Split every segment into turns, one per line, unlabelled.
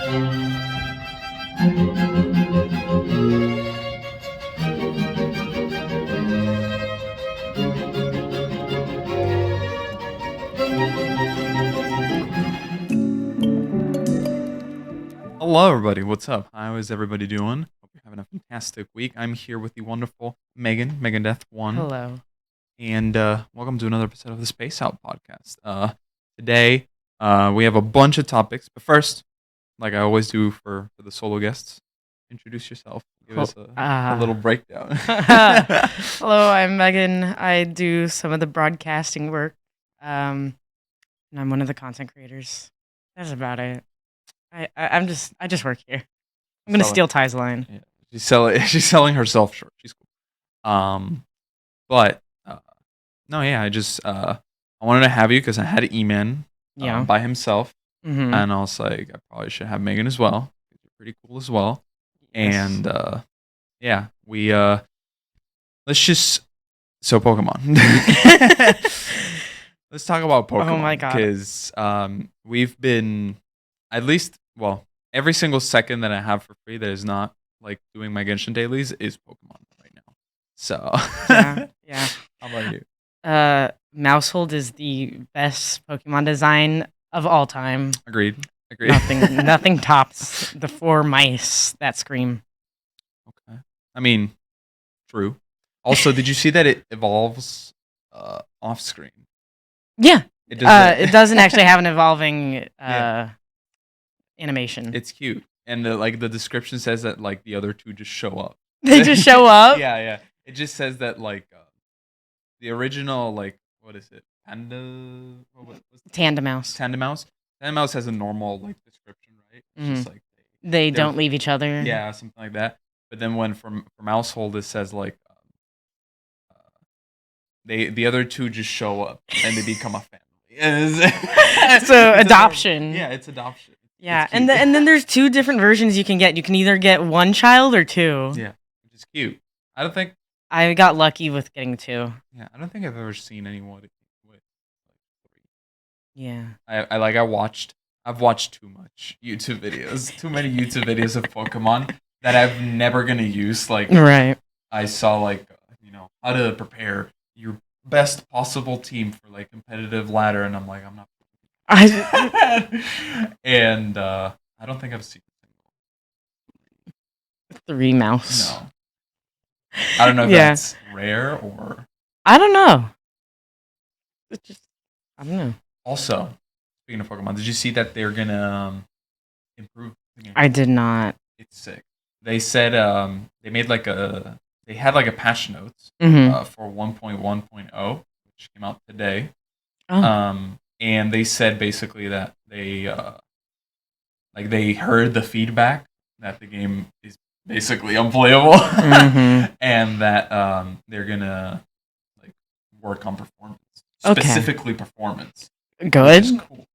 Hello, everybody. What's up? How is everybody doing? Hope you're having a fantastic week. I'm here with the wonderful Megandeth one,
Hello.
and welcome to another episode of the Space Out podcast. Today, we have a bunch of topics, but first, like I always do for the solo guests, introduce yourself. Give us a little breakdown.
Hello, I'm Megan. I do some of the broadcasting work, and I'm one of the content creators. That's about it. I just work here. I'm gonna steal Ty's line.
Yeah, she's selling herself short. She's cool. But no, yeah, I wanted to have you because I had E-Man by himself,
Mm-hmm.
and I was like, I probably should have Megan as well. You're pretty cool as well.
Yes.
And yeah, we let's just Pokemon. Let's talk about Pokemon.
Oh my god!
Because we've been every single second that I have for free that is not like doing my Genshin dailies is Pokemon right now. So
yeah.
How about you?
Mousehold is the best Pokemon design of all time.
Agreed.
Nothing tops the 4 mice that scream.
Okay. I mean, true. Also, did you see that it evolves off screen?
Yeah. It doesn't actually have an evolving animation.
It's cute. And the description says that like the other two just show up.
They just show up?
Yeah. It just says that like the original, like, what is it?
Tandemouse.
Tandemouse has a normal like description, right? It's just like
they don't leave each other.
Yeah, something like that. But then when for Mousehold it says like the other two just show up and they become a family.
So adoption.
Yeah, it's adoption.
Yeah, and then there's 2 different versions you can get. You can either get 1 child or 2.
Yeah, which is cute.
I got lucky with getting 2.
Yeah, I don't think I've ever seen anyone with like 3.
Yeah.
I've watched too many YouTube videos of Pokemon that I'm never gonna use. Like,
right.
I saw like how to prepare your best possible team for like competitive ladder, and I'm like, I'm not. And I don't think I've seen
3 mouse.
No. I don't know if that's rare or...
I don't know. I don't know.
Also, speaking of Pokemon, did you see that they're gonna improve the game?
I did not.
It's sick. They said they had like a patch notes for 1.1.0, which came out today.
Oh.
And they said basically that they heard the feedback that the game is basically unplayable, and that they're gonna like work on performance, specifically performance.
Good.
Which is cool.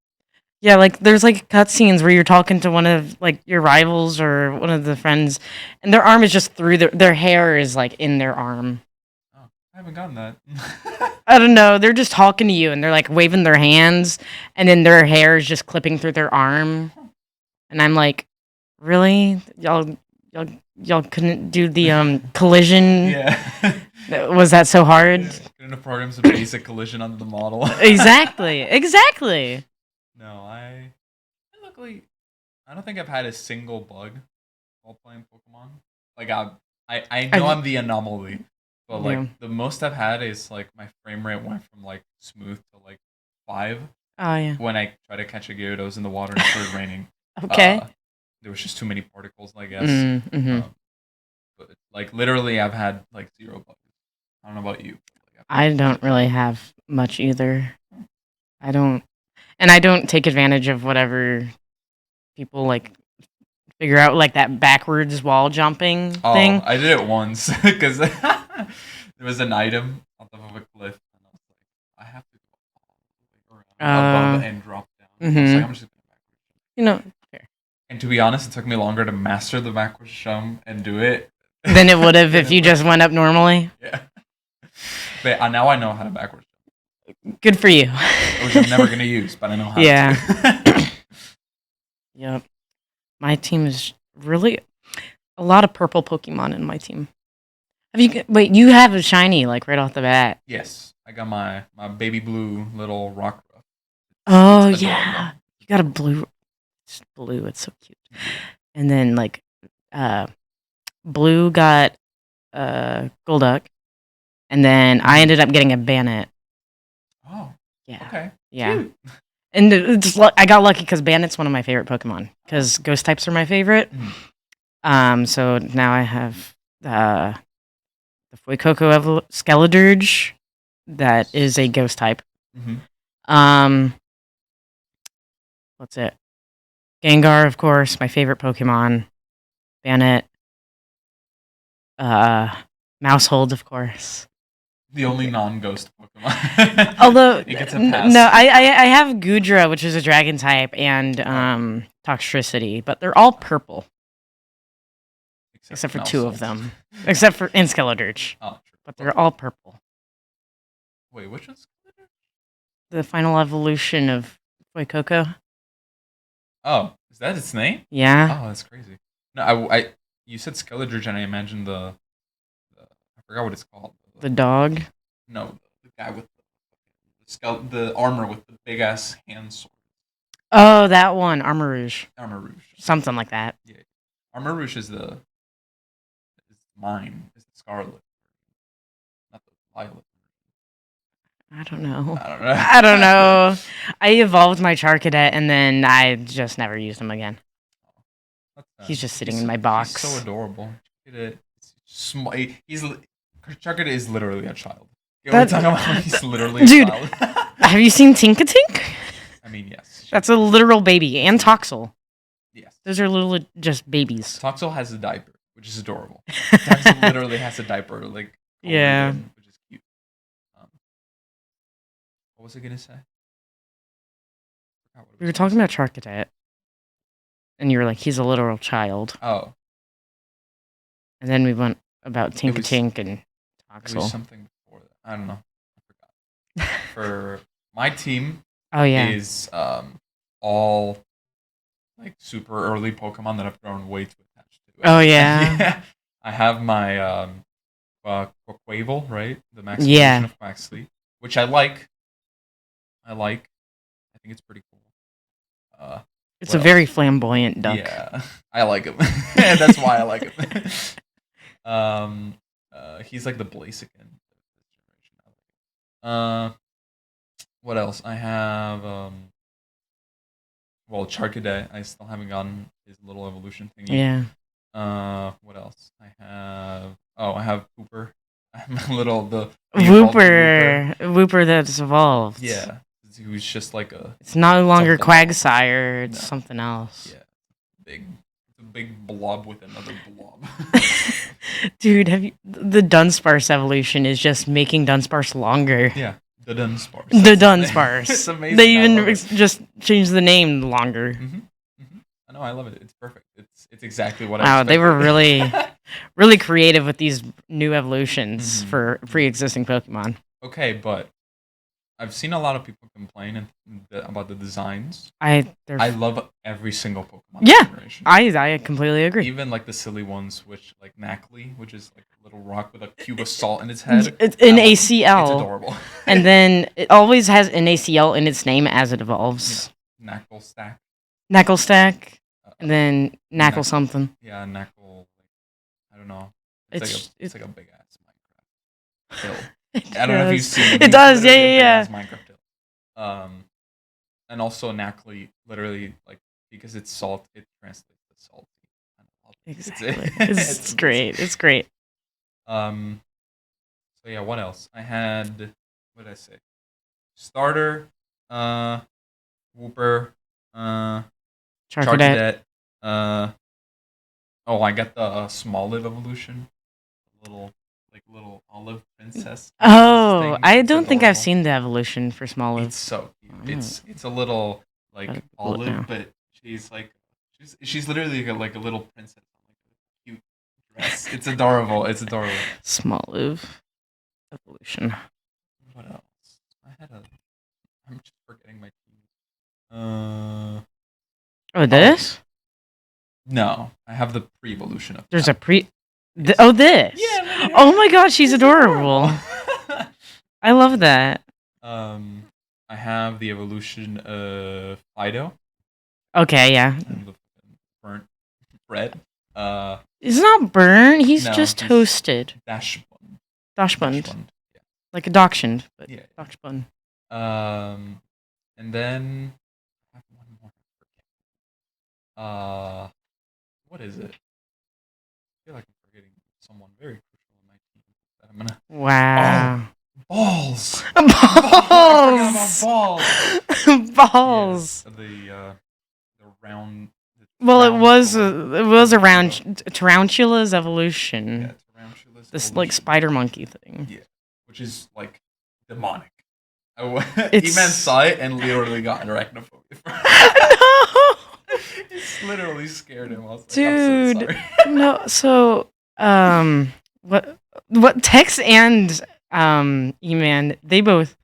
Yeah, like there's like cutscenes where you're talking to one of like your rivals or one of the friends, and their arm is just through their hair is like in their arm.
Oh, I haven't gotten that.
I don't know. They're just talking to you, and they're like waving their hands, and then their hair is just clipping through their arm, and I'm like, really, y'all couldn't do the collision?
Yeah.
Was that so hard?
Couldn't have programmed some basic collision onto the model.
Exactly.
No, luckily, I don't think I've had a single bug while playing Pokemon. Like I know I'm the anomaly, but like the most I've had is like my frame rate went from like smooth to like 5.
Oh yeah.
When I tried to catch a Gyarados in the water and it started raining.
Okay.
There was just too many particles, I guess. But like literally, I've had like 0 bugs. I don't know about you.
I don't really have much either. I don't take advantage of whatever people like figure out, like that backwards wall jumping thing.
I did it once because there was an item on top of a cliff, and I was like, I have to go above and drop down. I was like, I'm just going backwards. And to be honest, it took me longer to master the backwards jump and do it
than it would have if you just went up normally.
Yeah. But now I know how to backwards jump.
Good for you.
Which I'm never going to use, but I know how to.
Yeah. Yep. My team is really a lot of purple Pokemon in my team. Wait, you have a shiny like right off the bat.
Yes, I got my baby blue little rock ruff.
Oh
It's
yeah, you got a blue. It's blue. It's so cute. And then like, blue got Golduck, and then I ended up getting a Bannet.
Oh,
Yeah,
okay,
yeah.
cute.
And I got lucky because Bandit's one of my favorite Pokemon because ghost types are my favorite. So now I have the Fuecoco Skeledirge that is a ghost type. Um, what's it? Gengar, of course, my favorite Pokemon. Bandit. Mousehold, of course.
The only non-ghost Pokemon.
Although,
it gets a pass.
no, I have Goodra, which is a dragon type, and Toxtricity, but they're all purple. Except for two of them. Except for Skeledirge. Oh, true. But they're all purple.
Wait, which one's Skeledirge?
The final evolution of Fuecoco.
Oh, is that its name?
Yeah.
Oh, that's crazy. No, I you said Skeledirge, and I imagined the I forgot what it's called.
The dog?
No, the guy with the armor with the big ass hand sword.
Oh, that one, Armarouge.
Armarouge.
Something like that.
Yeah. Armarouge is mine. Is the Scarlet. Not the Violet.
I don't know.
I
don't know. I evolved my Charcadet and then I just never used him again. He's just sitting in my box.
He's so adorable. Charcadet is literally a child. You know what I'm talking about? He's literally a child.
Have you seen Tinkatink?
I mean, yes.
That's a literal baby. And Toxel.
Yes.
Those are little just babies.
Toxel has a diaper, which is adorable. Toxel literally has a diaper, like,
yeah.
Which is cute. What was I going to say?
We were talking about Charcadet. And you were like, he's a literal child.
Oh.
And then we went about Tinkatink and Toxel.
It was something before that. I don't know. I forgot. For my team, is all like super early Pokemon that I've grown way too attached to.
Oh yeah.
Yeah. I have my Quaquaval, right? The max version of Quaxly, which I like. I think it's pretty cool.
It's a very flamboyant duck.
Yeah, I like him. That's why I like him. He's like the Blaziken. What else? I have Charcadet. I still haven't gotten his little evolution thingy.
Yeah.
What else? I have Pooper. the
Wooper that's evolved.
Yeah. He was just like
it's no longer Quagsire, it's something else.
Yeah. It's a big blob with another blob.
Dude, the Dunsparce evolution is just making Dunsparce longer.
Yeah. The Dunsparce.
The Dunsparce.
It's amazing.
They even just changed the name longer.
I know, I love it. It's perfect. It's exactly what I
expected. They were really creative with these new evolutions for pre-existing Pokemon.
Okay, but I've seen a lot of people complain about the designs.
I
love every single Pokemon generation.
I completely agree.
Even like the silly ones, which like Knackley, which is like a little rock with a cube of salt in its head.
It's an ACL.
It's adorable.
And then it always has an ACL in its name as it evolves. Knacklestack. And then Knackle something.
Yeah, Knackle. I don't know. It's like a big ass Minecraft hill. I don't know if you've seen it.
It does, yeah.
Minecraft hill. And also Knackley, literally, like, because it's salt, it translates to salty.
Exactly. It's great. It's great.
So yeah, what else? I had, what did I say? Starter, Wooper, Charcadet. I got the Smoliv evolution. Little olive princess.
Oh, I don't think I've seen the evolution for Smoliv.
It's so cute. It's a little like olive, but she's like she's literally like a little princess, like a cute dress. It's adorable.
Smoliv evolution.
What else? I'm just forgetting my team.
This?
No, I have the pre-evolution of
There's
that.
a oh, this.
Yeah.
Oh my gosh, she's adorable. I love that.
I have the evolution of Fido.
Okay, yeah.
And the burnt bread.
He's not burnt. He's
No,
just
he's
toasted.
Dashbun.
Dachshund.
Yeah.
Like a dachshund, but
Yeah.
dachshund.
And then I have one more. What is it? I feel like I'm forgetting someone very crucial in my team. That I'm gonna.
Wow.
Oh, balls.
Balls.
I forgot about balls.
Balls.
Yeah, the round.
Well, it was around Tarantula's evolution.
Yeah, Tarantula's
this
evolution.
like spider monkey thing.
Yeah, which is like demonic. He saw it and literally got arachnophobia.
No.
It's literally scared him. I was like,
dude,
I'm so sorry.
no. So, what Tex and E-Man, they both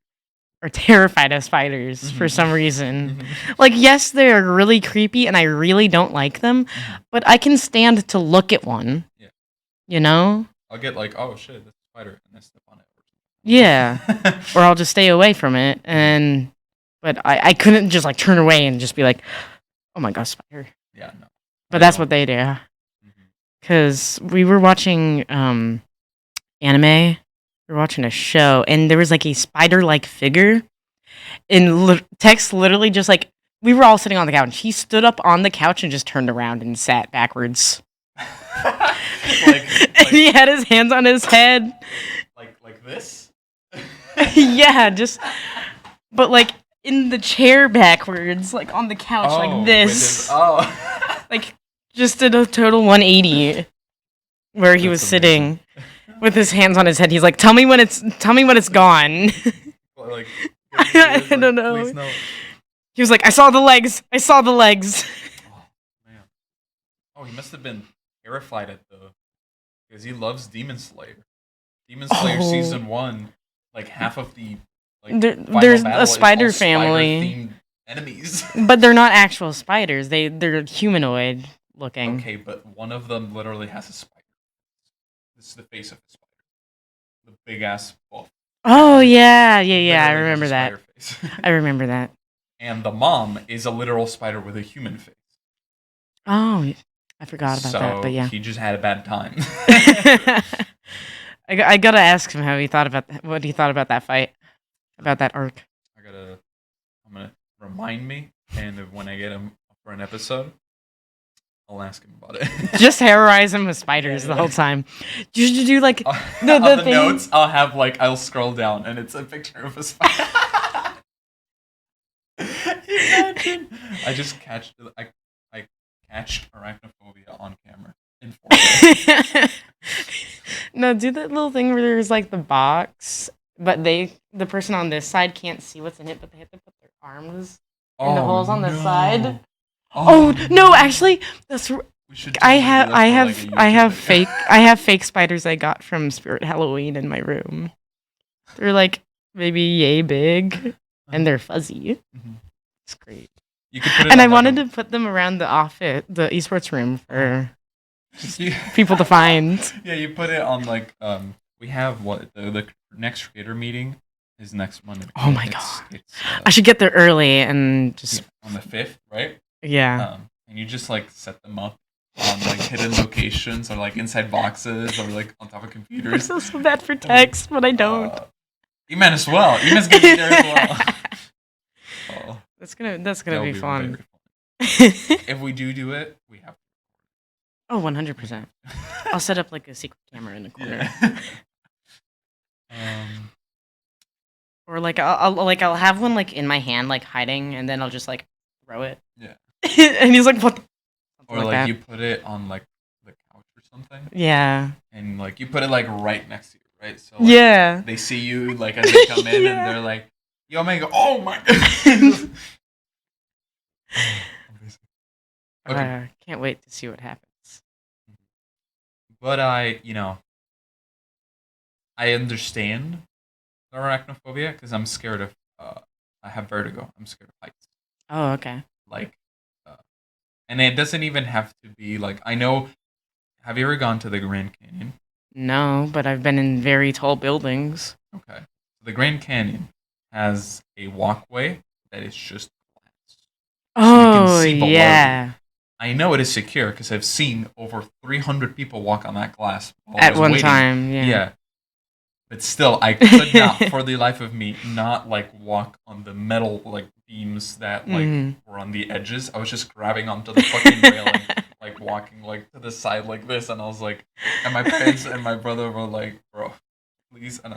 are terrified of spiders for some reason. Like, yes, they're really creepy, and I really don't like them, but I can stand to look at one.
Yeah.
You know.
I'll get like, oh shit, that's a spider, and I step on it.
Yeah, or I'll just stay away from it, but I couldn't just like turn away and just be like, oh my gosh, spider.
Yeah, no.
But that's what they do. Because we were watching anime, we were watching a show, and there was like a spider-like figure, and Tex literally just like, we were all sitting on the couch. He stood up on the couch and just turned around and sat backwards. And he had his hands on his head.
Like this?
Yeah, just, but like in the chair backwards, like on the couch, like this. Like just did a total 180 where he was sitting with his hands on his head. He's like, tell me when it's gone.
Like,
I don't know.
No.
He was like, I saw the legs. Oh
man. Oh, he must have been terrified at because he loves Demon Slayer. Demon Slayer season 1, like half of the
there's a spider family.
Enemies.
But they're not actual spiders. They're humanoid looking.
Okay, but one of them literally has a spider. This is the face of the spider. The big ass buff.
Oh yeah. I remember that. I remember that.
And the mom is a literal spider with a human face.
Oh, I forgot about that. But yeah,
he just had a bad time.
I gotta ask him how he thought about what he thought about that fight, about that arc.
I'm gonna remind me, and when I get him for an episode, I'll ask him about it.
Just terrorize him with spiders the whole time. You should do like
the notes. I'll have I'll scroll down, and it's a picture of a spider. Imagine. I just catch arachnophobia on camera in 4K.
No, do that little thing where there's like the box, but the person on this side can't see what's in it, but they have to put their arms in the holes on the side. Oh no, actually, that's. I have fake spiders I got from Spirit Halloween in my room. They're like maybe yay big, and they're fuzzy. It's great. And I wanted to put them around the esports room for people to find.
Yeah, you put it on we have the next creator meeting is next Monday.
Oh my god! I should get there early and just
on the 5th, right?
Yeah.
And you just set them up on hidden locations or inside boxes or on top of computers.
I feel so bad for Tex, but I don't.
E-Man as well. E-Man's gonna be there as well.
That's gonna be fun.
If we do it, we have to.
Oh, 100%. I'll set up a secret camera in the corner.
Yeah.
Or I'll have one in my hand hiding, and then I'll just throw it.
Yeah.
And he's like, "What?"
Or you put it on the couch or something.
Yeah.
And you put it right next to you, right? So
yeah.
They see you as they come in, and they're like, "Yo, man!" Go, "Oh my god!"
Okay. Can't wait to see what happens.
But I understand arachnophobia because I'm scared of. I have vertigo. I'm scared of heights.
Oh, okay.
And it doesn't even have to be like I know. Have you ever gone to the Grand Canyon?
No, but I've been in very tall buildings.
Okay. So the Grand Canyon has a walkway that is just glass. So you can
Oh,
see below you.
yeah.
I know it is secure because I've seen over 300 people walk on that glass while I
At
was
one
waiting.
time, yeah.
Yeah. But still, I could not, for the life of me, not like walk on the metal like beams that like were on the edges. I was just grabbing onto the fucking railing, like walking like to the side like this, and I was like, and my parents and my brother were like, "Bro, please," and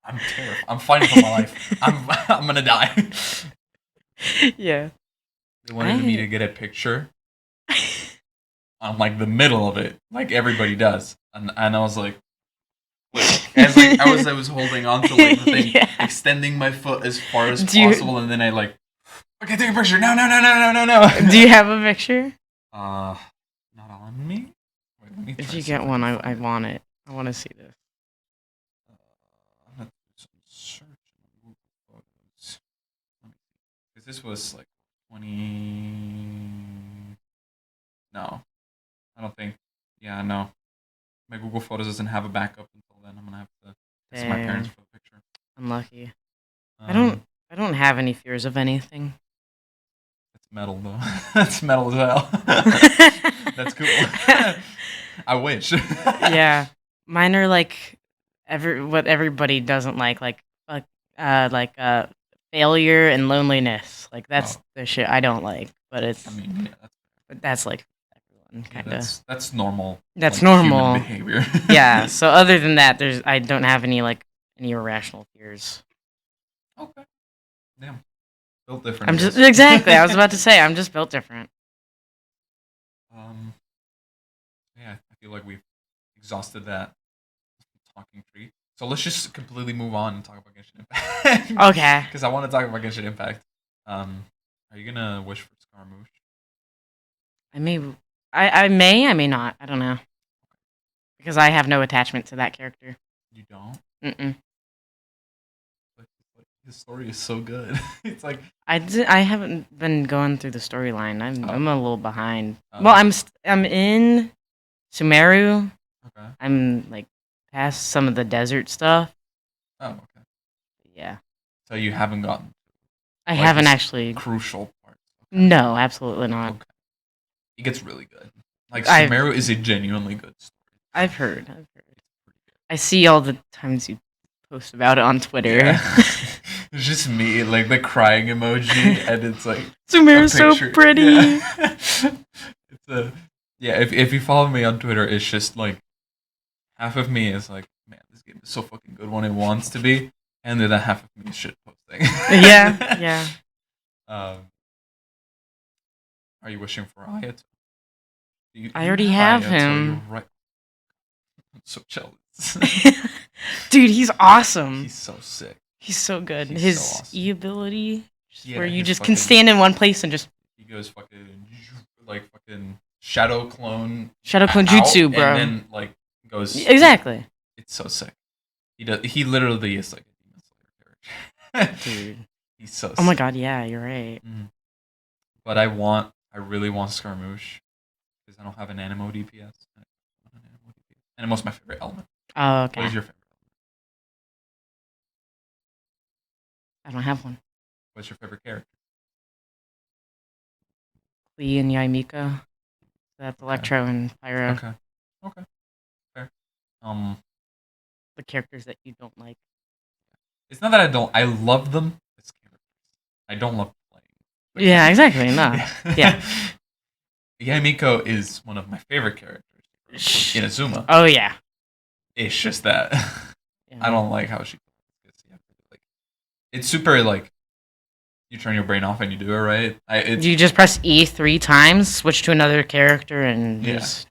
I'm terrified. I'm fighting for my life. I'm gonna die.
Yeah.
They wanted me to get a picture on like the middle of it, like everybody does, and I was like. As like I was holding on to like the thing,
Yeah.
extending my foot as far as possible, and then I like, okay, take a picture. No.
Do you have a picture?
Not on me. Wait, let me.
If you get one, I want it. I want to see this.
I'm gonna do some search on Google Photos. Because this was like 20. No, I don't think. Yeah, no. My Google Photos doesn't have a backup until then. I'm gonna have to ask my parents for the picture.
Unlucky. I don't have any fears of anything.
That's metal though. That's metal as hell. That's cool. I wish.
Yeah, mine are like what everybody doesn't like failure and loneliness. Like that's the shit I don't like. But it's.
I mean, yeah,
that's like everyone kind of.
That's normal.
That's
like,
normal
human behavior.
Yeah. So other than that, I don't have any irrational fears.
Okay. Damn. Built different.
I'm just exactly. I was about to say I'm just built different.
Yeah, I feel like we've exhausted that talking tree. So let's just completely move on and talk about Genshin Impact.
Okay.
Because I want to talk about Genshin Impact. Are you gonna wish for Scaramouche?
I may, I may not. I don't know. Because I have no attachment to that character.
You don't?
Mm-mm.
His story is so good. It's like
I haven't been going through the storyline. I'm a little behind.
Oh.
Well, I'm in Sumeru.
Okay.
I'm like past some of the desert stuff.
Oh, okay.
Yeah.
So you haven't gotten.
I haven't actually.
Crucial parts. Okay.
No, absolutely not.
Okay. It gets really good. Like Sumeru is a genuinely good story.
I've heard. I see all the times you post about it on Twitter.
Yeah. It's just me, like the crying emoji, and it's like
Sumeru's so pretty.
Yeah. If you follow me on Twitter, it's just like half of me is like, man, this game is so fucking good when it wants to be, and the other half of me is shit posting.
Yeah.
Are you wishing for Ayato?
I already have him.
You're right. I'm so jealous.
Dude, he's awesome.
He's so sick.
He's so good.
He's
his
so awesome.
E-ability, where you just
fucking,
can stand in one place and just...
He goes fucking shadow clone
jutsu, bro.
And then, like, goes...
Exactly.
It's so sick. He literally is, like, a Demon Slayer character.
Dude.
He's so sick.
Oh my god, yeah, you're right.
But I really want Scaramouche. Because I don't have an Anemo DPS. Anemo's my favorite element.
Oh, okay.
What is your favorite element?
I don't have one.
What's your favorite character?
Lee and Yaimiko. That's Electro and Pyro.
Okay. Fair.
The characters that you don't like.
It's not that I love them. It's characters. I don't love playing.
Yeah, exactly. No. Yeah.
Yaimiko is one of my favorite characters. Inazuma.
Oh yeah.
It's just that
yeah.
I don't like how she. It's super like you turn your brain off and you do it right.
You just press E 3 times, switch to another character, and just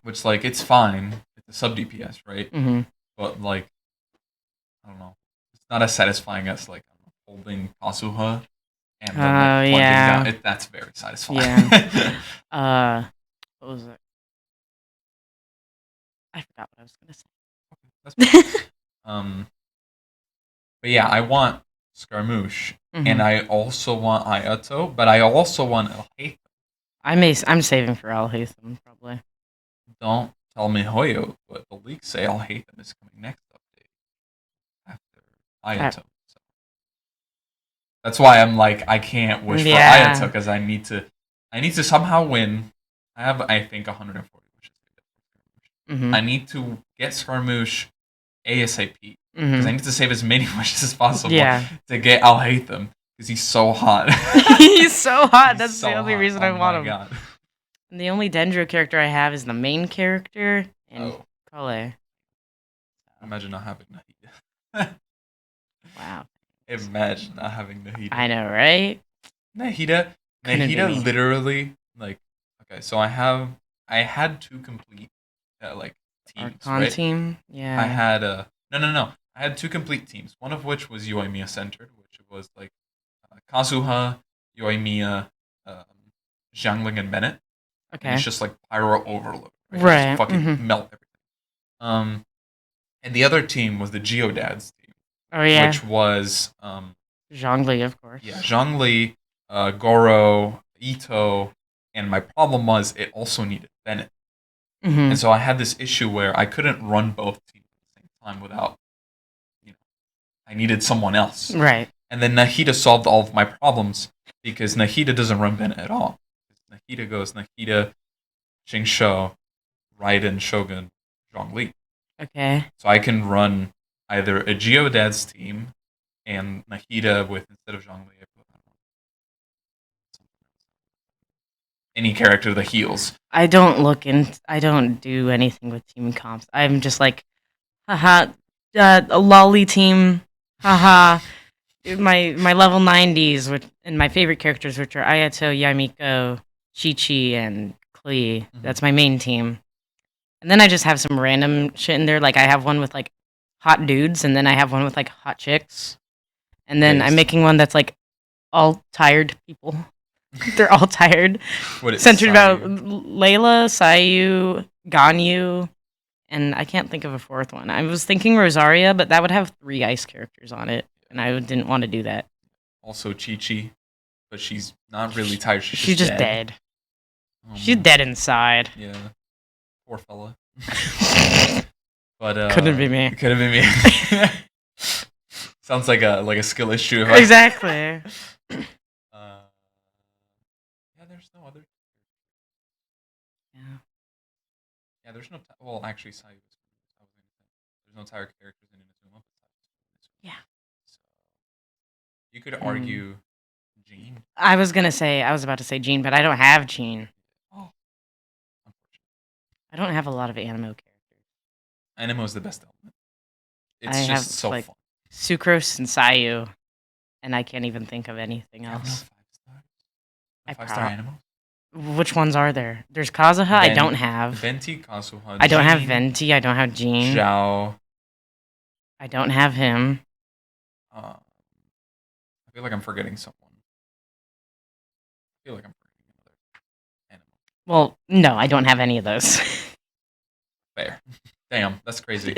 Which like it's fine. It's a sub DPS, right?
Mm-hmm.
But like I don't know. It's not as satisfying as like holding Kasuha and then like down. That's very satisfying.
Yeah. What was it? I forgot what I was gonna say.
That's but yeah, I want Scaramouche, and I also want Ayato, but I also want El Jefe.
I'm saving for Alhaitham probably.
Don't tell me Hoyo, but the leaks say Alhaitham is coming next update after Ayato. So that's why I'm like, I can't wish for Ayato because I need to somehow win. I have, I think, 140 wishes. I need to get Skarmouche ASAP because I need to save as many wishes as possible to get Alhaitham because he's so hot.
He's so hot. That's
so
the only
hot.
reason I want him.
God.
And the only Dendro character I have is the main character and Kale.
Imagine not having Nahida.
Wow.
Imagine not having Nahida.
I know, right?
Nahida literally, like, okay, so I had to complete like teams,
Archon
right?
team, yeah.
I had no. I had 2 complete teams. One of which was Yoimiya centered, which was like Kazuha, Yoimiya, Xiangling, and Bennett.
Okay.
And it's just like pyro overload,
right?
Just fucking melt everything. And the other team was the Geodads team.
Oh yeah.
Which was
Zhongli, of course.
Yeah, Zhongli, Goro, Ito, and my problem was it also needed Bennett. And so I had this issue where I couldn't run both teams at the same time without, I needed someone else.
Right.
And then Nahida solved all of my problems because Nahida doesn't run Bennett at all. Nahida goes Nahida, Xingshou, Raiden, Shogun, Zhongli.
Okay.
So I can run either a Geodads team and Nahida with, instead of Zhongli, I put any character that heals.
I don't do anything with team comps. I'm just like, haha, a lolly team, haha. My level 90s, and my favorite characters, which are Ayato, Yamiko, Chi-Chi, and Klee. That's my main team. And then I just have some random shit in there. Like, I have one with, like, hot dudes, and then I have one with, like, hot chicks. And then I'm making one that's, like, all tired people. They're all tired. Centered about Layla, Sayu, Ganyu, and I can't think of a fourth one. I was thinking Rosaria, but that would have 3 ice characters on it, and I didn't want to do that.
Also Chi-Chi, but she's not really tired.
She's just dead. She's dead inside.
Yeah. Poor fella. But
couldn't be me.
Couldn't be me. Sounds like a skill issue.
Exactly.
Yeah, there's no other.
Yeah.
Yeah, there's no. Well, actually, Sayu. There's no tired characters in Inazuma.
Yeah.
So you could argue Jean.
I was about to say Jean, but I don't have Jean.
Oh.
I don't have a lot of Animo characters.
Animo is the best element. It's just so fun.
Sucrose and Sayu, and I can't even think of anything else.
5-star Animo?
Which ones are there? There's Kazuha. I don't have.
Venti, Kazuha.
I don't have Venti. I don't have Jean.
Zhao.
I don't have him.
I feel like I'm forgetting someone. I feel like I'm forgetting another Animo.
Well, no, I don't have any of those.
Fair. Damn, that's crazy.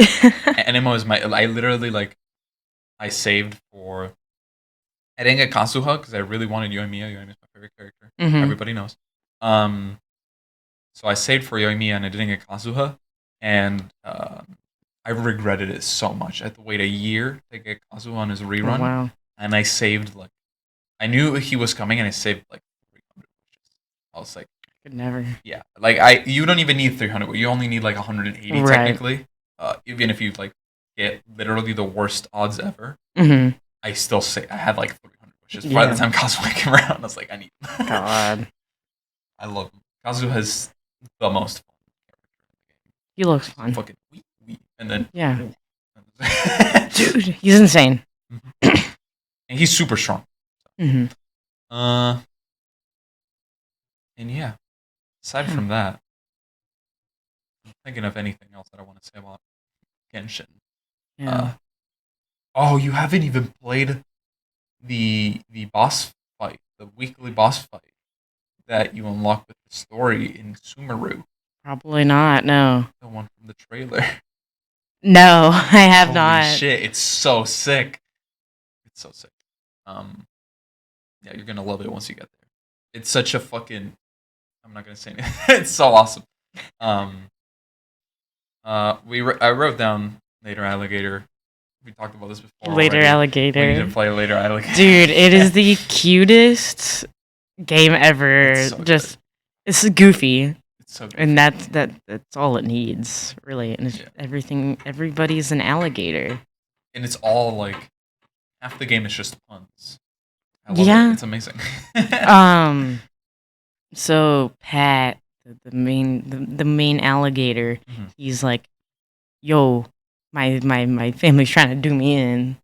Animo is I literally, I saved for... I didn't get Kazuha because I really wanted Yoimiya. Yoimiya is my favorite character. Everybody knows. So I saved for Yoimiya and I didn't get Kazuha. And I regretted it so much. I had to wait a year to get Kazuha on his rerun.
Oh, wow.
And I saved, I knew he was coming and I saved, 300 wishes. I was like...
Could never.
Yeah. You don't even need 300. You only need, 180, technically. Even if you, get literally the worst odds ever. I still say I had 300 wishes. By the time Kazuha came around, I was like, I need him.
God.
I love him. Kazuha is the most fun character in the game.
He looks fun.
Fucking wee. And then...
Yeah. Dude, he's insane.
And he's super strong. And yeah. Aside from that, I'm thinking of anything else that I want to say about Genshin.
Yeah.
Oh, you haven't even played the boss fight, the weekly boss fight that you unlock with the story in Sumeru.
Probably not, no.
The one from the trailer.
No, I have not.
Holy shit, it's so sick. It's so sick. Yeah, you're gonna love it once you get there. It's such a fucking... I'm not gonna say anything. It's so awesome. Um, I wrote down Later Alligator. We talked about this before
Later
already.
Alligator.
We need to play Later Alligator.
Dude, it is the cutest game ever.
It's so
Just it's goofy.
It's so good.
And that's all it needs, really. And it's everything. Everybody's an alligator.
And it's all like half the game is just puns. I love
Yeah.
it. It's amazing.
So Pat, the main alligator, he's like, "Yo, my family's trying to do me in.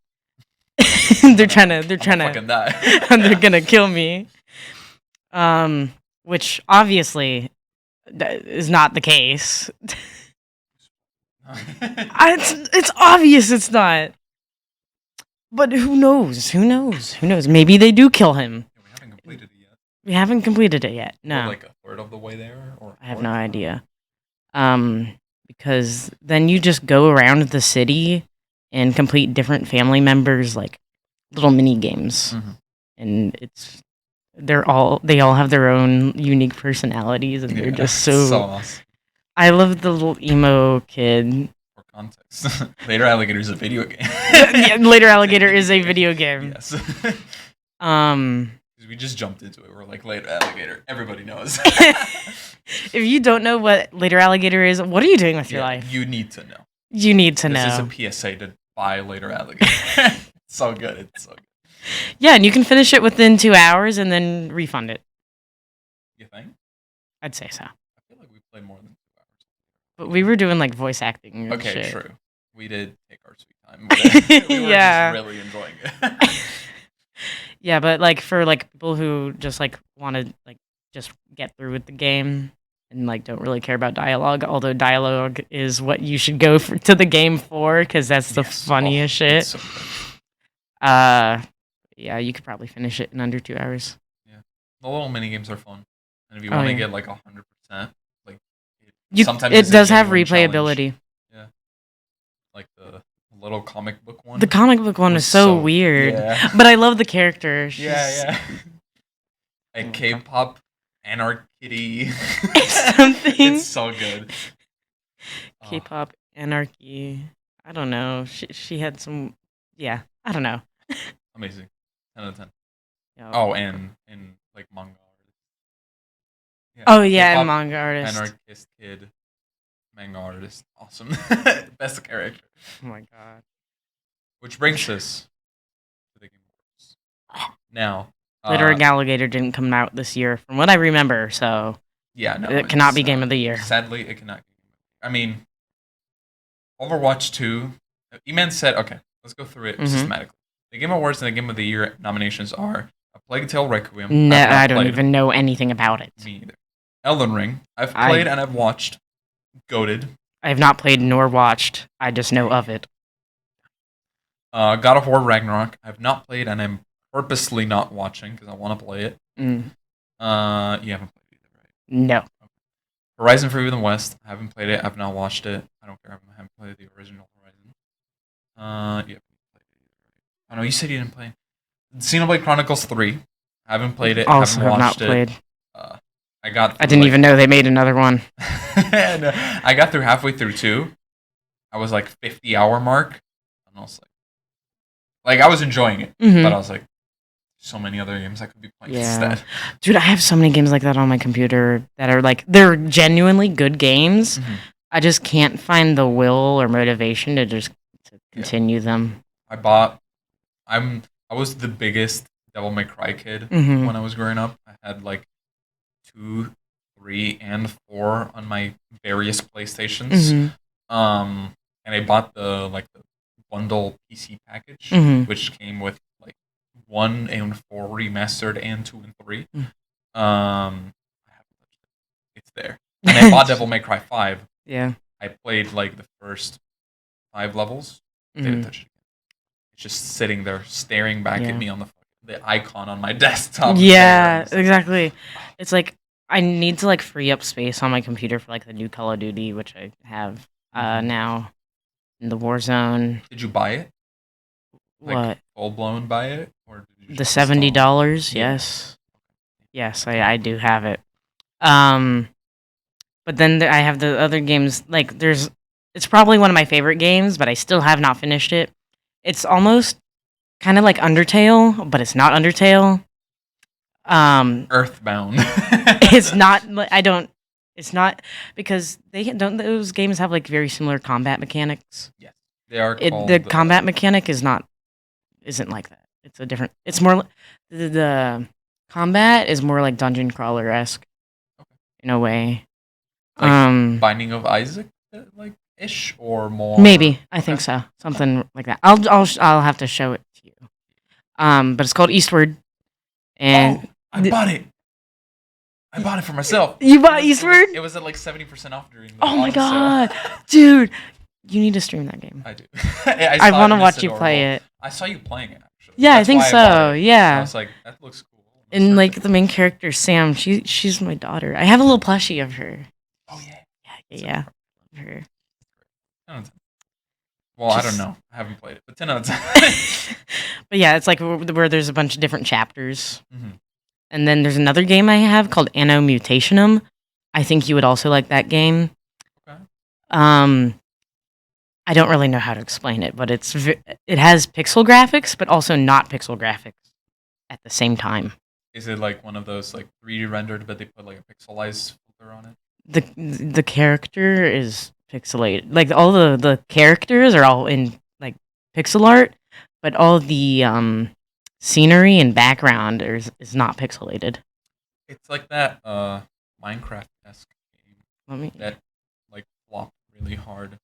they're trying to
fucking die.
and they're gonna kill me." Which obviously is not the case. It's obvious it's not. But who knows? Who knows? Who knows? Maybe they do kill him.
Yeah, we haven't completed it yet.
We haven't completed it yet. No.
We're like a third of the way there, or
I have no idea. Because then you just go around the city and complete different family members like little mini games, and they all have their own unique personalities, and they're just so
awesome.
I love the little emo kid.
For context, Later Alligator is a video game.
Yeah, Later Alligator is a video game.
Yes. We just jumped into it. We're like Later Alligator. Everybody knows.
If you don't know what Later Alligator is, what are you doing with your life?
You need to know.
You need to know.
This is a PSA to buy Later Alligator. It's so good. It's so good.
Yeah, and you can finish it within 2 hours and then refund it.
You think?
I'd say so.
I feel like we played more than 2 hours.
But we were doing like voice acting and
okay,
shit.
True. We did take our sweet time. But we were just really enjoying it.
Yeah, but like for like people who just like want to like just get through with the game and like don't really care about dialogue, although dialogue is what you should go to the game for because that's the funniest shit.
So good.
Yeah, you could probably finish it in under 2 hours.
Yeah, the little mini games are fun, and if you want to get like 100%, like
sometimes it does have replayability.
Yeah, like the little comic book one.
The comic book one is so weird, but I love the character.
Yeah. Like K-pop anarchy.
Something.
It's so good.
K-pop anarchy. I don't know. She had some. Yeah, I don't know.
Amazing. 10 out of 10.
Yep.
Oh, and like manga artist.
Yeah. Oh yeah, and manga artist.
Anarchist kid. Manga artist. Awesome. Best character.
Oh my god.
Which brings us to the Game Awards. Now,
Later Alligator didn't come out this year, from what I remember. So
yeah, no,
it cannot be Game of the Year.
Sadly, it cannot. I mean, Overwatch 2. E-Man said, okay, let's go through it systematically. The Game Awards and the Game of the Year nominations are A Plague Tale Requiem.
No, I don't even know anything about it.
Me either. Elden Ring. I've played and I've watched. Goated.
I have not played nor watched. I just know of it.
God of War Ragnarok. I've not played and I'm purposely not watching because I want to play it. You haven't played it, right?
No.
Okay. Horizon Forbidden West. I haven't played it. I've not watched it. I don't care. I haven't played the original Horizon. Yeah. I know you said you didn't play Xenoblade Chronicles 3. I haven't played it.
Also
haven't watched
not played.
I
didn't even know they made another one.
And, I got through halfway through 2. I was like 50-hour mark. And I was like I was enjoying it, but I was like, so many other games I could be playing instead.
Dude, I have so many games like that on my computer that are like they're genuinely good games. I just can't find the will or motivation to continue them.
I was the biggest Devil May Cry kid when I was growing up. I had like 2, 3, and 4 on my various PlayStations. And I bought the bundle PC package, which came with like 1 and 4 remastered and 2 and 3. It's there. And I bought Devil May Cry 5.
Yeah.
I played like the first 5 levels. Didn't touch it. It's just sitting there staring back at me on the icon on my desktop.
Yeah, exactly. It's like I need to like free up space on my computer for like the new Call of Duty, which I have now in the Warzone.
Did you buy it?
What?
Full blown buy it, or did you
the $70? Yes. Yes, I do have it. Um, but then I have the other games. Like, it's probably one of my favorite games, but I still have not finished it. It's almost kind of like Undertale, but it's not Undertale.
Earthbound.
It's not. I don't. It's not because they don't. Those games have like very similar combat mechanics.
Yes, they are called.
The combat mechanic isn't like that. It's a different. It's more the combat is more like dungeon crawler esque in a way.
Like Binding of Isaac, like ish, or more.
Maybe I think so. Something like that. I'll have to show it to you. But it's called Eastward, and
I bought it. I bought it for myself.
You bought Eastward?
It was at like 70% off during the
Oh my god, dude! You need to stream that game.
I do.
I want to watch you play it.
I saw you playing it actually.
Yeah, I think so. Yeah.
I was like, that looks cool.
And like the main character, Sam, she's my daughter. I have a little plushie of her.
Oh yeah.
Yeah. Love her.
10 out of 10. Well, I don't know. I haven't played it, but 10 out of 10.
But yeah, it's like where there's a bunch of different chapters.
Mm-hmm.
And then there's another game I have called Anno Mutationum. I think you would also like that game.
Okay.
I don't really know how to explain it, but it has pixel graphics, but also not pixel graphics at the same time.
Is it like one of those like 3D rendered, but they put like a pixelized filter on it?
The character is pixelated. Like all the characters are all in like pixel art, but all the scenery and background is not pixelated.
It's like that Minecraft-esque game that like flopped really hard.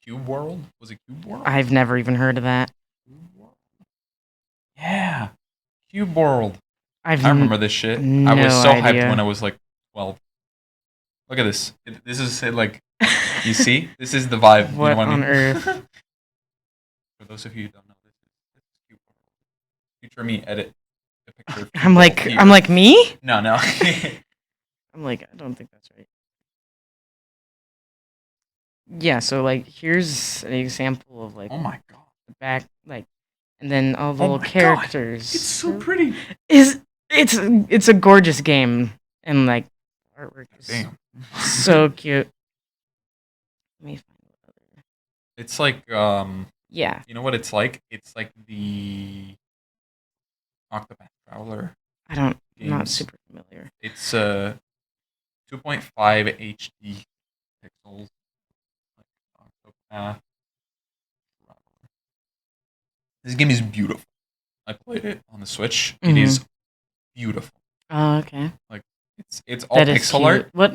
Cube World? Was it Cube World?
I've never even heard of that.
Yeah. Cube World. I
I
remember this shit. I was so hyped when I was like 12. Look at this. This is like, you see? This is the vibe.
What
you know what
on
I mean?
earth?
For those of you who don't know, this is Cube World. Future me edit the picture. Of
I'm like me?
No.
I'm like, I don't think that's right. Yeah, so like here's an example of like
oh my god.
the back like and then all the little characters.
God. It's so pretty.
It's a gorgeous game and like artwork is so cute. Let me find other.
It's like
yeah.
You know what it's like? It's like the Octopath Traveler.
I'm not super familiar.
It's 2.5 HD pixels. This game is beautiful. I played it on the Switch. Mm-hmm. It is beautiful.
Oh, okay.
Like it's all pixel art.
What's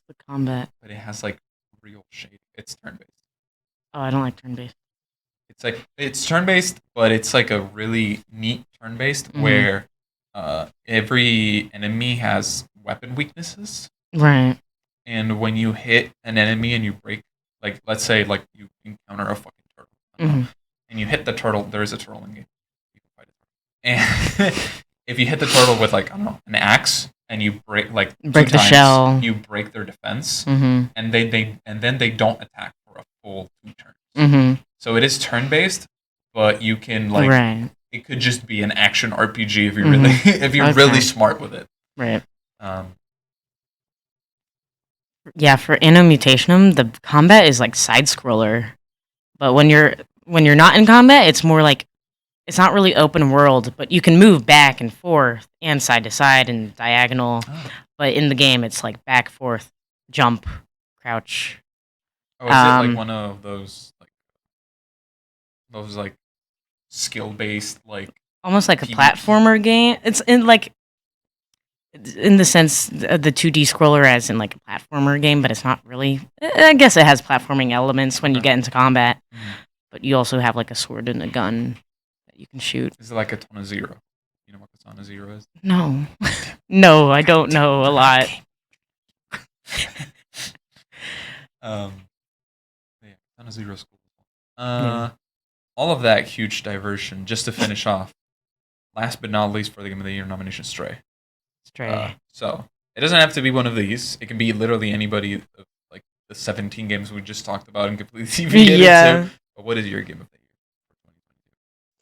the combat?
But it has like real shading. It's turn based.
Oh, I don't like turn based.
It's turn based, but it's like a really neat turn based where every enemy has weapon weaknesses.
Right.
And when you hit an enemy and you break, like let's say like you encounter a fucking turtle, and you hit the turtle, there is a turtle in the game. You can fight it. And if you hit the turtle with like I don't know an axe and you break
the shell,
you break their defense, and then they don't attack for a full 2 turns.
Mm-hmm.
So it is turn based, but you can like it could just be an action RPG if you're really if you're really smart with it.
Right. Yeah, for Anno Mutationum, the combat is like side scroller, but when you're not in combat, it's more like it's not really open world, but you can move back and forth and side to side and diagonal. Oh. But in the game, it's like back, forth, jump, crouch.
Oh, is it like one of those skill based like
almost like a platformer game? It's in the sense of the 2D scroller as in like a platformer game, but it's not really. I guess it has platforming elements when you get into combat, but you also have like a sword and a gun that you can shoot.
Is it like a Katana Zero? You know what Katana Zero is?
No. No, I don't know a lot.
Yeah, Katana Zero is cool. All of that huge diversion, just to finish off. Last but not least for the Game of the Year nomination, Stray. So it doesn't have to be one of these. It can be literally anybody of like the 17 games we just talked about and completely deviated into. But what is your Game of the Year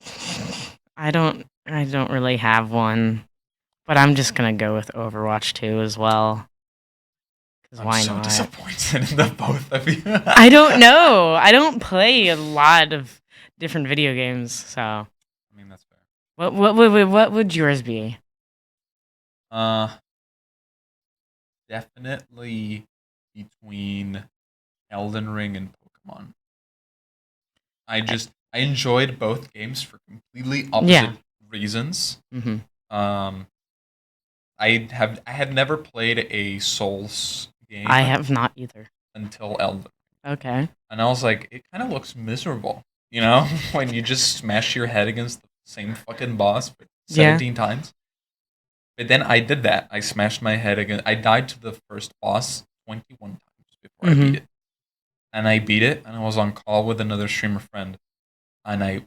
for 2022?
I don't really have one. but I'm just gonna go with Overwatch 2 as well.
I'm why so not? Disappointed in the both of you.
I don't know. I don't play a lot of different video games, so. I
mean, that's fair.
What would yours be?
Definitely between Elden Ring and Pokemon. I enjoyed both games for completely opposite reasons.
Mm-hmm.
I had never played a Souls game.
I have not either
until Elden.
Okay.
And I was like, it kind of looks miserable, you know, when you just smash your head against the same fucking boss 17 times. But then I did that. I smashed my head against. I died to the first boss 21 times before I beat it. And I beat it, and I was on call with another streamer friend, and I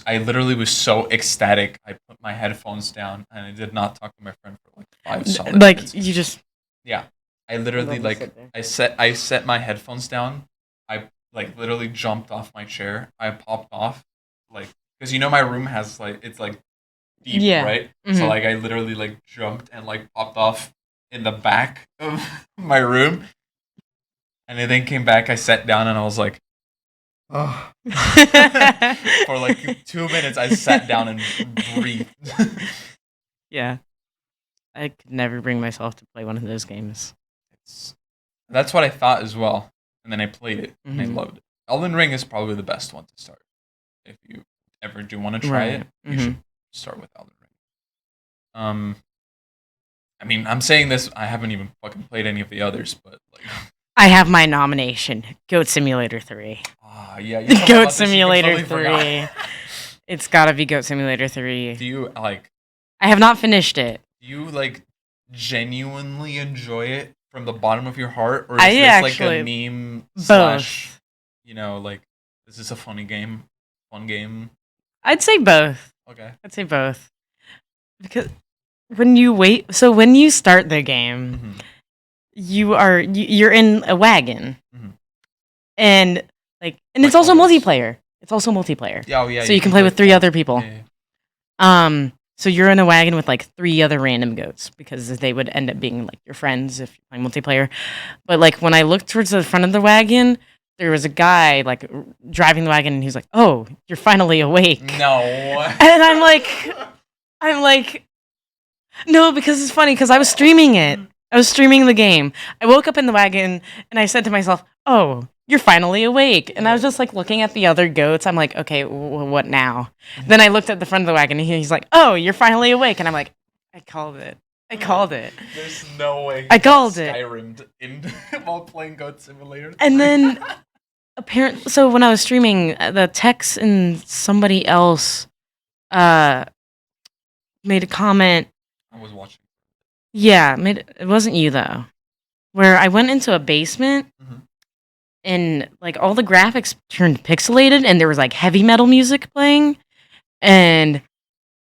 literally was so ecstatic. I put my headphones down, and I did not talk to my friend for like 5 solid minutes.
You just.
Yeah. I literally I set my headphones down. I like literally jumped off my chair. I popped off like because you know my room has like it's like deep, right? Mm-hmm. So like I literally like jumped and like popped off in the back of my room. And I then came back, I sat down and I was like, oh. For like 2 minutes I sat down and breathed.
Yeah. I could never bring myself to play one of those games.
That's what I thought as well. And then I played it and I loved it. Elden Ring is probably the best one to start. If you ever do want to try it, you should start with Elden Ring. I mean, I'm saying this, I haven't even fucking played any of the others, but like
I have my nomination, Goat Simulator 3.
Ah, yeah.
Goat Simulator 3. It's gotta be Goat Simulator 3.
Do you like?
I have not finished it.
Do you like genuinely enjoy it from the bottom of your heart, or is this like a meme both. / you know, like is this a funny game? Fun game?
I'd say both.
Okay.
I'd say both. Because when you start the game, you're in a wagon, and it's also multiplayer. It's also multiplayer.
Oh yeah.
So you can play with 3 other people. Yeah. So you're in a wagon with like 3 other random goats because they would end up being like your friends if you play multiplayer. But like when I looked towards the front of the wagon, there was a guy like driving the wagon, and he's like, "Oh, you're finally awake."
No.
And I'm like, no, because it's funny because I was streaming it. I was streaming the game. I woke up in the wagon and I said to myself, "Oh, you're finally awake." And I was just like looking at the other goats. I'm like, okay, what now? Then I looked at the front of the wagon and he's like, "Oh, you're finally awake." And I'm like, I called it.
There's no way.
I called it.
Skyrim'd while playing Goat Simulator 3.
And then apparently, so when I was streaming, the Tex and somebody else made a comment.
I was watching.
Yeah, it wasn't you though. Where I went into a basement and like all the graphics turned pixelated and there was like heavy metal music playing and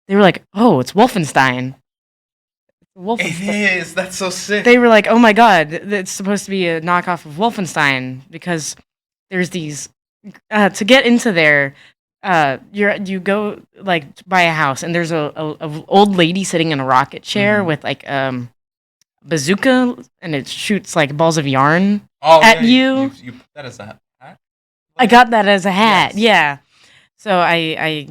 they were like, "Oh, it's Wolfenstein."
It is. That's so sick.
They were like, "Oh my god, it's supposed to be a knockoff of Wolfenstein because there's these to get into there you go like by a house and there's a old lady sitting in a rocket chair with like bazooka and it shoots like balls of yarn at you.
You put that as a hat?
I got that as a hat. Yes. Yeah. So I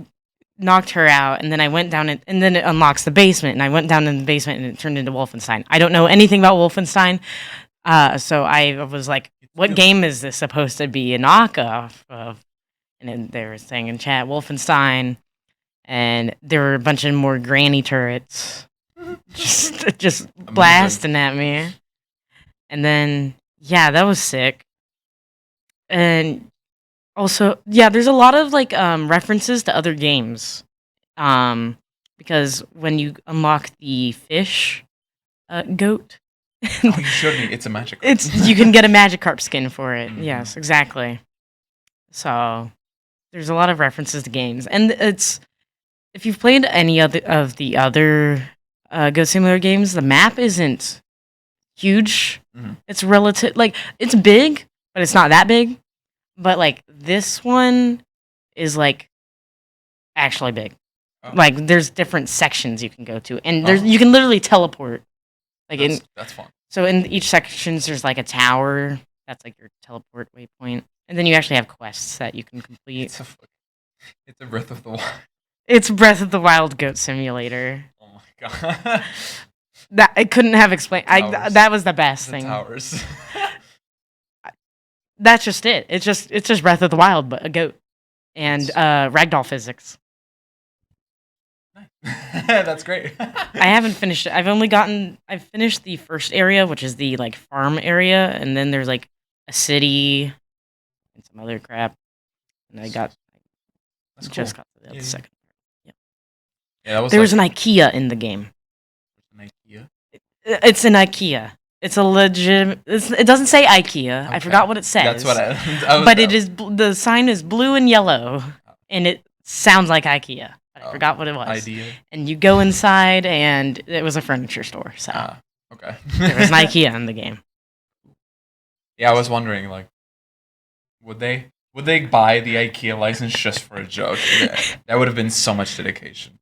knocked her out and then I went down and then it unlocks the basement and I went down in the basement and it turned into Wolfenstein. I don't know anything about Wolfenstein. So I was like, what game is this supposed to be a knockoff of? And then they were saying in chat, Wolfenstein, and there were a bunch of more granny turrets just blasting at me. And then, yeah, that was sick. And also, yeah, there's a lot of like references to other games. Because when you unlock the fish goat,
you showed me. It's a Magikarp.
You can get a Magikarp skin for it. Yes, exactly. So there's a lot of references to games, and if you've played any of the other Goat Simulator games, the map isn't huge. It's relative, like it's big, but it's not that big. But like this one is like actually big.
Oh,
Like there's different sections you can go to, and
oh,
you can literally teleport. Like in
that's fun.
so in each sections there's like a tower that's like your teleport waypoint, and then you actually have quests that you can complete.
It's a Breath of the Wild.
It's Breath of the Wild Goat Simulator.
Oh my god.
That I couldn't have explained. That was the best
The
thing.
towers.
That's just it. It's just Breath of the Wild, but a goat and ragdoll physics.
That's great.
I haven't finished it. I've finished the first area, which is the like farm area, and then there's like a city and some other crap. And
That's
got
cool.
the second.
Yeah, that was
There's an IKEA in the game.
An IKEA?
It's an IKEA. It's a legit. It doesn't say IKEA.
Okay.
I forgot what it says.
That's what
but it is. The sign is blue and yellow, and it sounds like IKEA. I forgot what it was.
Idea.
And you go inside, and it was a furniture store. So
okay.
there was an IKEA in the game.
Yeah, I was wondering, like, would they buy the IKEA license just for a joke? That would have been so much dedication.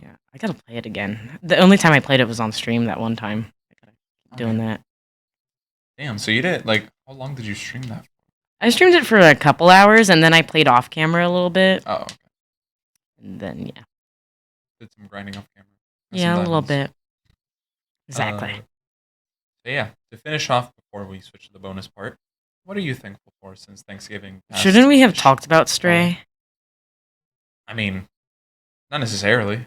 Yeah, I gotta play it again. The only time I played it was on stream that one time. I gotta keep doing that.
Damn, so you did, like, how long did you stream that for?
I streamed it for a couple hours, and then I played off camera a little bit.
Oh, okay.
And then, yeah.
Did some grinding off camera.
Yeah, a little bit. Exactly.
So yeah, to finish off before we switch to the bonus part, what are you thankful for since Thanksgiving passed?
Shouldn't we have talked about Stray?
I mean, not necessarily.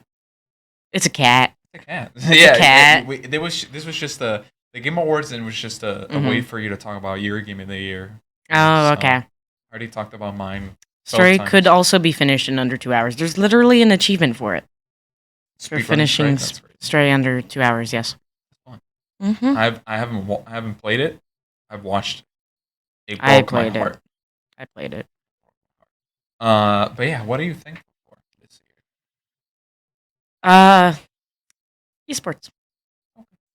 It's a cat.
It's a cat.
It's a cat.
This was just the Game Awards, and it was just a way for you to talk about your game of the year.
Oh,
So,
okay.
I already talked about mine.
Stray
times.
could also be finished in under 2 hours. There's literally an achievement for it. For finishing Stray under 2 hours, yes.
Fun.
Mm-hmm.
I haven't played it. I've watched it.
I played it. I played it.
But yeah, what are you thankful for this year?
Esports.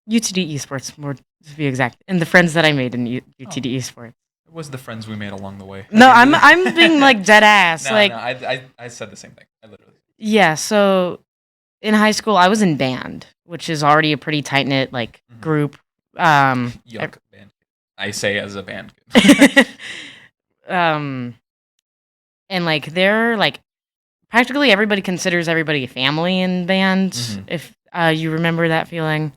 UTD esports, more to be exact, and the friends that I made in UTD esports.
It was the friends we made along the way.
No, I'm being like dead ass.
No, I said the same thing. I literally.
Yeah, so in high school I was in band, which is already a pretty tight knit like group.
Yuck, band. I say as a band.
And like they're like practically everybody considers everybody a family in band. If you remember that feeling.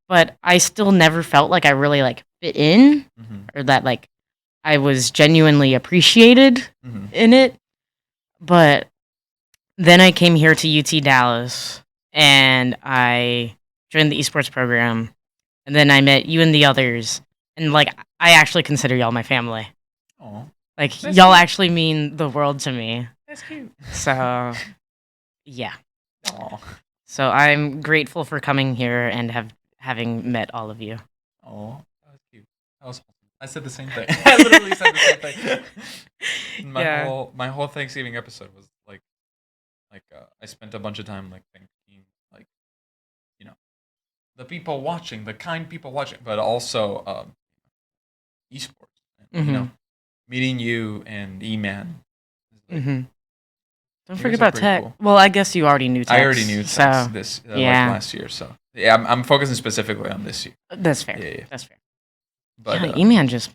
But I still never felt like I really like fit in, or that like I was genuinely appreciated in it. But then I came here to UT Dallas and I joined the esports program, and then I met you and the others, and like I actually consider y'all my family.
Oh,
like y'all actually mean the world to me.
That's cute.
So yeah.
Oh.
So I'm grateful for coming here and having met all of you.
Oh, that was cute. That was awesome. I said the same thing. I literally said the same thing. My whole Thanksgiving episode was like I spent a bunch of time like thanking like, you know, the people watching, the kind people watching, but also esports. And, you know, meeting you and E-Man. Like,
Don't forget about Tech. Cool. Well, I guess you already knew Tech.
I already knew Tech like last year, so yeah, I'm focusing specifically on this year.
That's fair.
Yeah.
That's fair.
But
yeah, E-Man just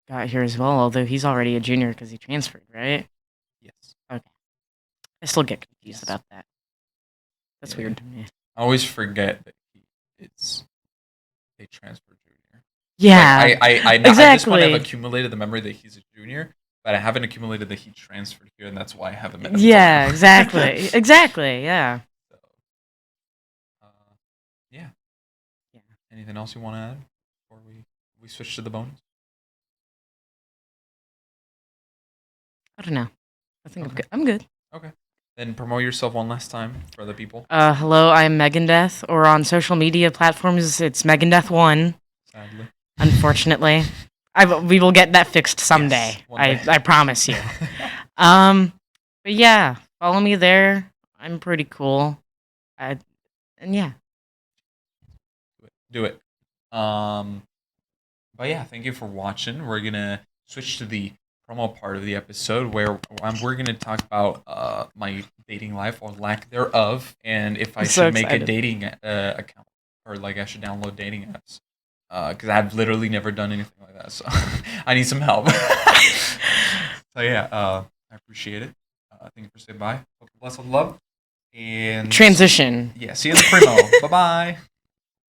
got here as well, although he's already a junior because he transferred, right?
Yes.
Okay. I still get confused about that. That's weird to me.
I always forget that they transferred junior.
Yeah.
Like, I
exactly.
At this point I've accumulated the memory that he's a junior, but I haven't accumulated that he transferred here, and that's why I haven't met him.
Yeah, exactly. Exactly, yeah.
So, yeah. Anything else you want to add before we switch to the bonus?
I don't know. I think I'm good.
Okay. Then promote yourself one last time for other people.
Hello, I'm Megandeth, or on social media platforms, it's Megandeth1.
Sadly.
Unfortunately. We will get that fixed someday. Yes, I promise you. But yeah, follow me there. I'm pretty cool. And yeah.
Do it. But yeah, thank you for watching. We're gonna switch to the promo part of the episode where we're going to talk about my dating life or lack thereof, and if I should make a dating account or like I should download dating apps. Because I've literally never done anything like that, so I need some help. So yeah, I appreciate it. Thank you for saying bye. Lots of love. And
transition.
yeah, see you in the primo. Bye bye.